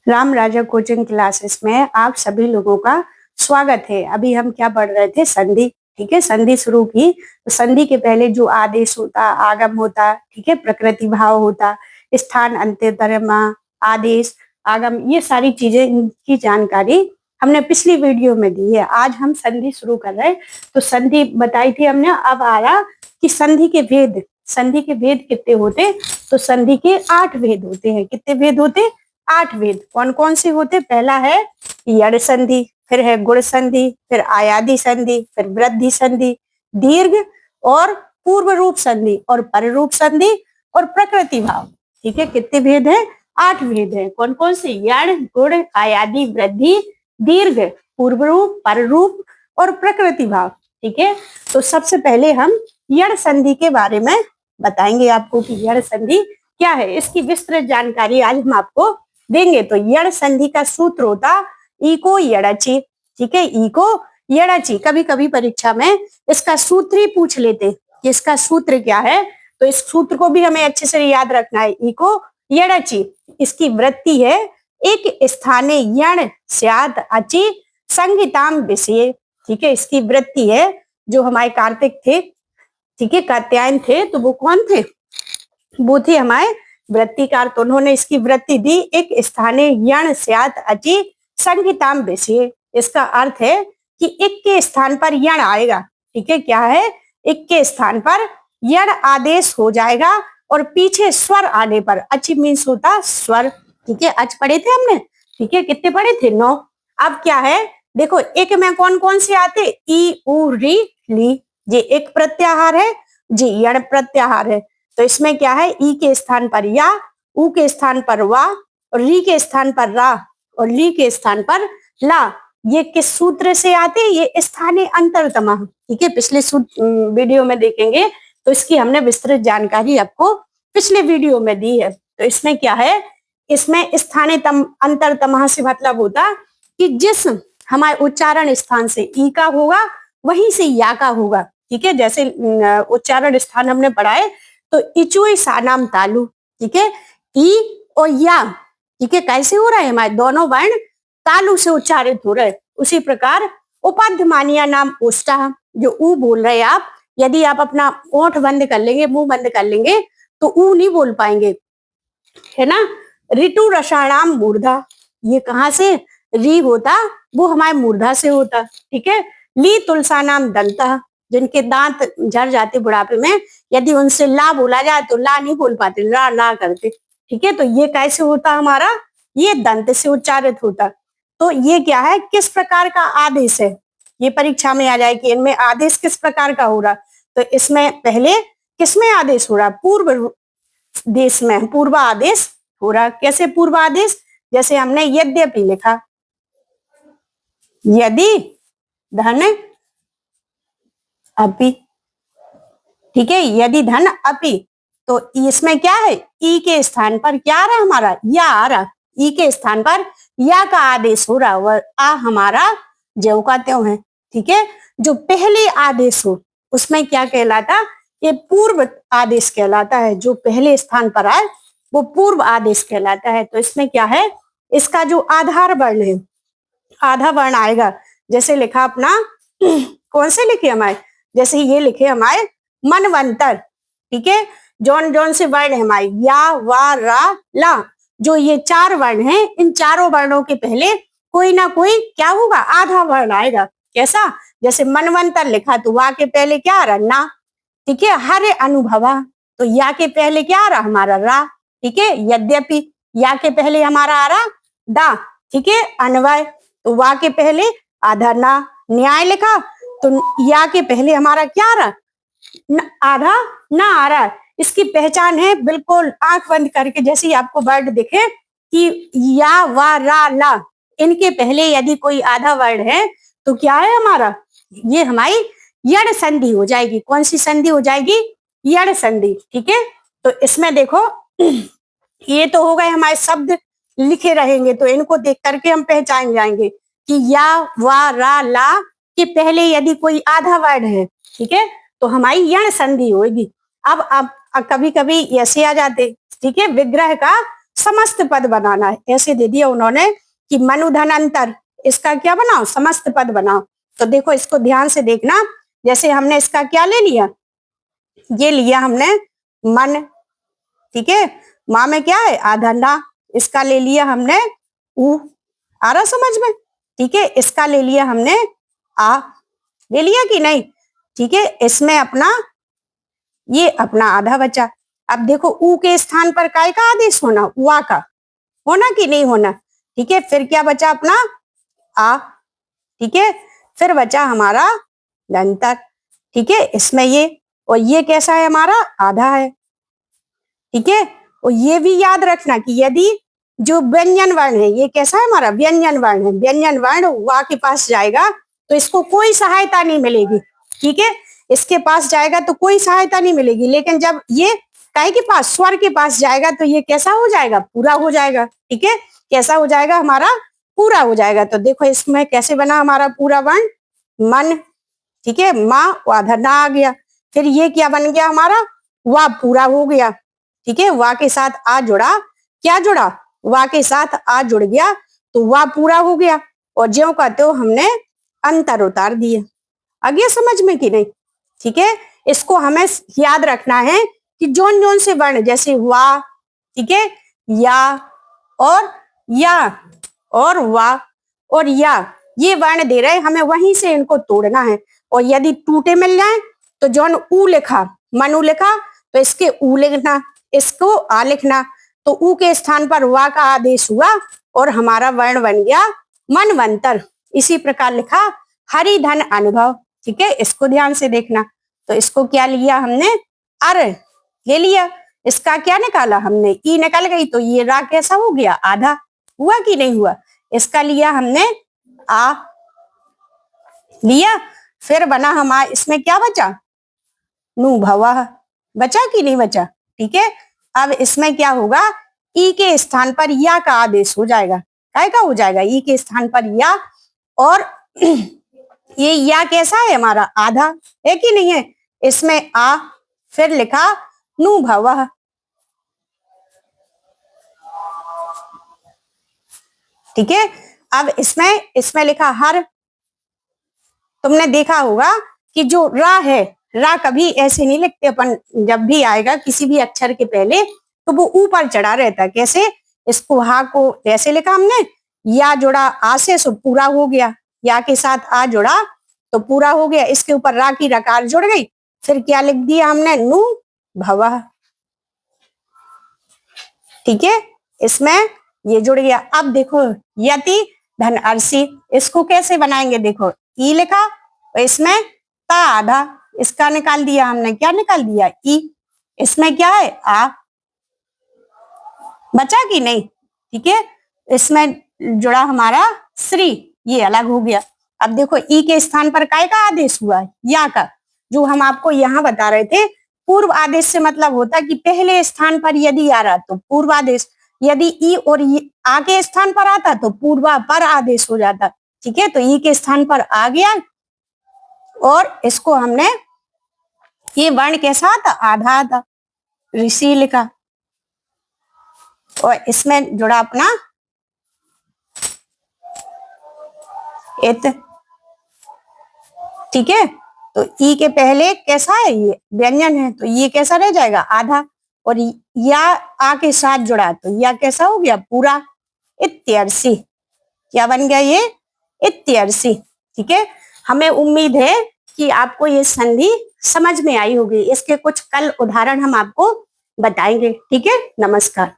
राम राजा coaching classes में आप सभी लोगों का स्वागत है। अभी हम क्या पढ़ रहे थे? संधि। ठीक है, संधि शुरू की तो संधि के पहले जो आदेश होता, आगम होता, ठीक है, प्रकृति भाव होता, स्थान अंत्यतरमा, आदेश, आगम, ये सारी चीजें, इनकी जानकारी हमने पिछली वीडियो में दी है। आज हम संधि शुरू कर रहे हैं। तो संधि बताई थी हमने। अब आ रहा कि संधि के भेद। संधि के भेद कितने होते? तो संधि के 8 भेद होते हैं। कितने भेद होते? 8 भेद। कौन कौन से होते? पहला है यड़ संधि, फिर है गुण संधि, फिर आयादी संधि, फिर वृद्धि संधि, दीर्घ और पूर्व रूप संधि और पर रूप संधि और प्रकृति भाव। ठीक है, कितने भेद हैं? 8 भेद हैं। कौन कौन से? यड़, गुण, आयादी, वृद्धि, दीर्घ, पूर्व रूप, पर रूप और प्रकृति भाव। ठीक है, तो सबसे पहले हम यड़ संधि के बारे में बताएंगे आपको कि यड़ संधि क्या है। इसकी विस्तृत जानकारी आज हम आपको देंगे। तो यड़ संधि का सूत्र होता इको यड़ची। ठीक है, इको यड़ची। कभी कभी परीक्षा में इसका सूत्र ही पूछ लेते कि इसका सूत्र क्या है, तो इस सूत्र को भी हमें अच्छे से याद रखना है। इको यड़ची। इसकी वृत्ति है एक स्थाने यण स्यात् अचि संहिताम विषय। ठीक है, इसकी वृत्ति है। जो हमारे कार्तिक थे, ठीक है, कात्यायन थे, तो वो कौन थे? वो थे हमारे वृत्तिकार। तो उन्होंने इसकी वृत्ति दी एक स्थाने यण स्यात् अचि संहिताम विषय। इसका अर्थ है कि एक के स्थान पर यण आएगा। ठीक है, क्या है? एक के स्थान पर यण आदेश हो जाएगा और पीछे स्वर आने पर, अचि मीन्स होता स्वर। ठीक है, अच पढ़े थे हमने। ठीक है, कितने पढ़े थे? 9। अब क्या है? देखो, एक में कौन कौन से आते? ई, उ, री, ली। ये एक प्रत्याहार है, जी यण प्रत्याहार है। तो इसमें क्या है? ई के स्थान पर या, उ के स्थान पर वा, और री के स्थान पर रा, और ली के स्थान पर ला। ये किस सूत्र से आते? ये स्थानीय अंतरतमा। ठीक है, पिछले वीडियो में देखेंगे तो इसकी हमने विस्तृत जानकारी आपको पिछले वीडियो में दी है। तो इसमें क्या है? इसमें स्थानीय अंतरतमा से मतलब होता कि जिस हमारे उच्चारण स्थान से ई का होगा वहीं से या का होगा। ठीक है, जैसे उच्चारण स्थान हमने पढ़ा है तो इचुई सानाम तालु। ठीक है, ई और या, ठीक है, कैसे हो रहा है? हमारे दोनों वर्ण तालु से उच्चारित हो रहे। उसी प्रकार उपाध्यमानिया नाम ओष्टा, जो ऊ बोल रहे हैं आप, यदि आप अपना ओठ बंद कर लेंगे, मुंह बंद कर लेंगे, तो ऊ नहीं बोल पाएंगे, है ना। ऋतु रसाणाम मूर्धा, ये कहाँ से री होता? वो हमारे मूर्धा से होता। ठीक है, ली तुलसा नाम दंता, जिनके दांत झड़ जाते बुढ़ापे में, यदि उनसे ला बोला जाए तो ला नहीं बोल पाते, ला ला करते। ठीक है, तो ये कैसे होता हमारा? ये दंत से उच्चारित होता। तो ये क्या है? किस प्रकार का आदेश है? ये परीक्षा में आ जाए कि इनमें आदेश किस प्रकार का हो रहा। तो इसमें पहले किसमें आदेश हो रहा? पूर्व देश में पूर्व आदेश हो रहा। कैसे पूर्व आदेश? जैसे हमने यद्यपि लिखा, यदि धन अपि। ठीक है, यदि धन अपि, तो इसमें क्या है? ई के स्थान पर क्या आ रहा हमारा? या आ रहा। ई के स्थान पर या का आदेश हो रहा, वह आ हमारा ज्यों का त्यों है। ठीक है, जो पहले आदेश हो उसमें क्या कहलाता? ये पूर्व आदेश कहलाता है। जो पहले स्थान पर आए वो पूर्व आदेश कहलाता है। तो इसमें क्या है? इसका जो आधार वर्ण है, आधा वर्ण आएगा। जैसे लिखा अपना कौन से लिखे हमारे? जैसे ये लिखे हमारे मनवंतर। ठीक है, जौन जौन से वर्ण है हमारे या, वा, रा, ला, जो ये 4 वर्ण हैं, इन चारों वर्णों के पहले कोई ना कोई क्या होगा? आधा वर्ण आएगा। कैसा? जैसे मनवंतर लिखा तो वा के पहले क्या आ रहा? ना। ठीक है, हरे अनुभवा, तो या के पहले क्या आ रहा हमारा? रा। ठीक है, यद्यपि या के पहले हमारा आ रहा दा। ठीक है, अन्वय तो वा के पहले आधा ना। न्याय लिखा तो या के पहले हमारा क्या आ रहा? आधा ना आ रहा। इसकी पहचान है बिल्कुल आंख बंद करके, जैसे ही आपको वर्ड दिखे कि या, वा, रा, ला, इनके पहले यदि कोई आधा वर्ड है तो क्या है हमारा? ये हमारी यड़ संधि हो जाएगी। कौन सी संधि हो जाएगी? यड़ संधि। ठीक है, तो इसमें देखो ये तो हो गए हमारे शब्द लिखे रहेंगे, तो इनको देख करके हम पहचान जाएंगे कि या, वा, रा, ला के पहले यदि कोई आधा वर्ड है, ठीक है, तो हमारी यण संधि होगी। अब कभी कभी ऐसे आ जाते, ठीक है, विग्रह का समस्त पद बनाना है। ऐसे दे दिया उन्होंने कि मनु धन अंतर, इसका क्या बनाओ, समस्त पद बनाओ। तो देखो इसको ध्यान से देखना, जैसे हमने इसका क्या ले लिया, ये लिया हमने मन, ठीक है, माँ में क्या है आधा ना, इसका ले लिया हमने ऊ, आ रहा समझ में, ठीक है, इसका ले लिया हमने आ, ले लिया कि नहीं, ठीक है, इसमें अपना ये अपना आधा बचा। अब देखो ऊ के स्थान पर काय का आदेश होना, उआ का होना कि नहीं होना, ठीक है, फिर क्या बचा अपना आ, ठीक है, फिर बचा हमारा दंतर, ठीक है, इसमें ये, और ये कैसा है हमारा आधा है, ठीक है, और ये भी याद रखना कि यदि जो व्यंजन वर्ण है, ये कैसा है हमारा व्यंजन वर्ण है, व्यंजन वर्ण वा के पास जाएगा तो इसको कोई सहायता नहीं मिलेगी, ठीक है, इसके पास जाएगा तो कोई सहायता नहीं मिलेगी, लेकिन जब ये काय के पास, स्वर के पास जाएगा तो ये कैसा हो जाएगा, पूरा हो जाएगा, ठीक है, कैसा हो जाएगा हमारा पूरा हो जाएगा। तो देखो इसमें कैसे बना हमारा पूरा वर्ण, मन, ठीक है, माँ आधा ना आ गया, फिर ये क्या बन गया हमारा वा पूरा हो गया, ठीक है, वा के साथ आ जुड़ा, क्या जुड़ा, वा के साथ आ जुड़ गया तो वा पूरा हो गया, और ज्यों का त्यों हमने अंतर उतार दिए। आ गया समझ में कि नहीं, ठीक है, इसको हमें याद रखना है कि जोन जोन से वर्ण, जैसे वा, ठीक है, या और वा और या, ये वर्ण दे रहे, हमें वहीं से इनको तोड़ना है, और यदि टूटे मिल जाए तो जोन ऊ लिखा, मनु लिखा तो इसके ऊ लिखना, इसको आ लिखना, तो ऊ के स्थान पर वा का आदेश हुआ और हमारा वर्ण बन गया मनवंतर। इसी प्रकार लिखा हरि धन अनुभव, ठीक है, इसको ध्यान से देखना। तो इसको क्या लिया हमने, अर ले लिया, इसका क्या निकाला हमने, ई निकल गई, तो ये रा कैसा हो गया आधा, हुआ कि नहीं हुआ, इसका लिया हमने आ लिया, फिर बना हमारा इसमें क्या बचा, नु भवा, बचा कि नहीं बचा, ठीक है, अब इसमें क्या होगा, ई के स्थान पर या का आदेश हो जाएगा, काय का हो जाएगा, ई के स्थान पर या, और ये या कैसा है हमारा आधा है कि नहीं है, इसमें आ, फिर लिखा नु भव, ठीक है, अब इसमें लिखा हर, तुमने देखा होगा कि जो रा है, रा कभी ऐसे नहीं लिखते अपन, जब भी आएगा किसी भी अक्षर के पहले तो वो ऊपर चढ़ा रहता, कैसे, इसको हा को ऐसे लिखा हमने, या जुड़ा आ से सो पूरा हो गया, या के साथ आ जुड़ा तो पूरा हो गया, इसके ऊपर रा की रकार जुड़ गई, फिर क्या लिख दिया हमने नु भव, ठीक है, इसमें ये जुड़ गया। अब देखो यति धन अर्सी, इसको कैसे बनाएंगे, देखो ई लिखा और इसमें ता आधा, इसका निकाल दिया हमने, क्या निकाल दिया ई, इसमें क्या है आ, बचा कि नहीं, ठीक है, इसमें जुड़ा हमारा श्री, ये अलग हो गया। अब देखो ई के स्थान पर काय का आदेश हुआ, या का, जो हम आपको यहाँ बता रहे थे, पूर्व आदेश से मतलब होता कि पहले स्थान पर यदि आ रहा तो पूर्व आदेश, यदि ई और आ के स्थान पर आता तो पूर्वा पर आदेश हो जाता, ठीक है, तो ई के स्थान पर आ गया और इसको हमने, ये वर्ण कैसा आता आधा आता, ऋषि लिखा, और इसमें जुड़ा अपना इत, ठीक है, तो ई के पहले कैसा है, ये व्यंजन है तो ये कैसा रह जाएगा आधा, और या आ के साथ जुड़ा तो या कैसा हो गया पूरा, इत्यर्सी, क्या बन गया ये इत्यर्सी, ठीक है। हमें उम्मीद है कि आपको ये संधि समझ में आई होगी, इसके कुछ कल उदाहरण हम आपको बताएंगे, ठीक है, नमस्कार।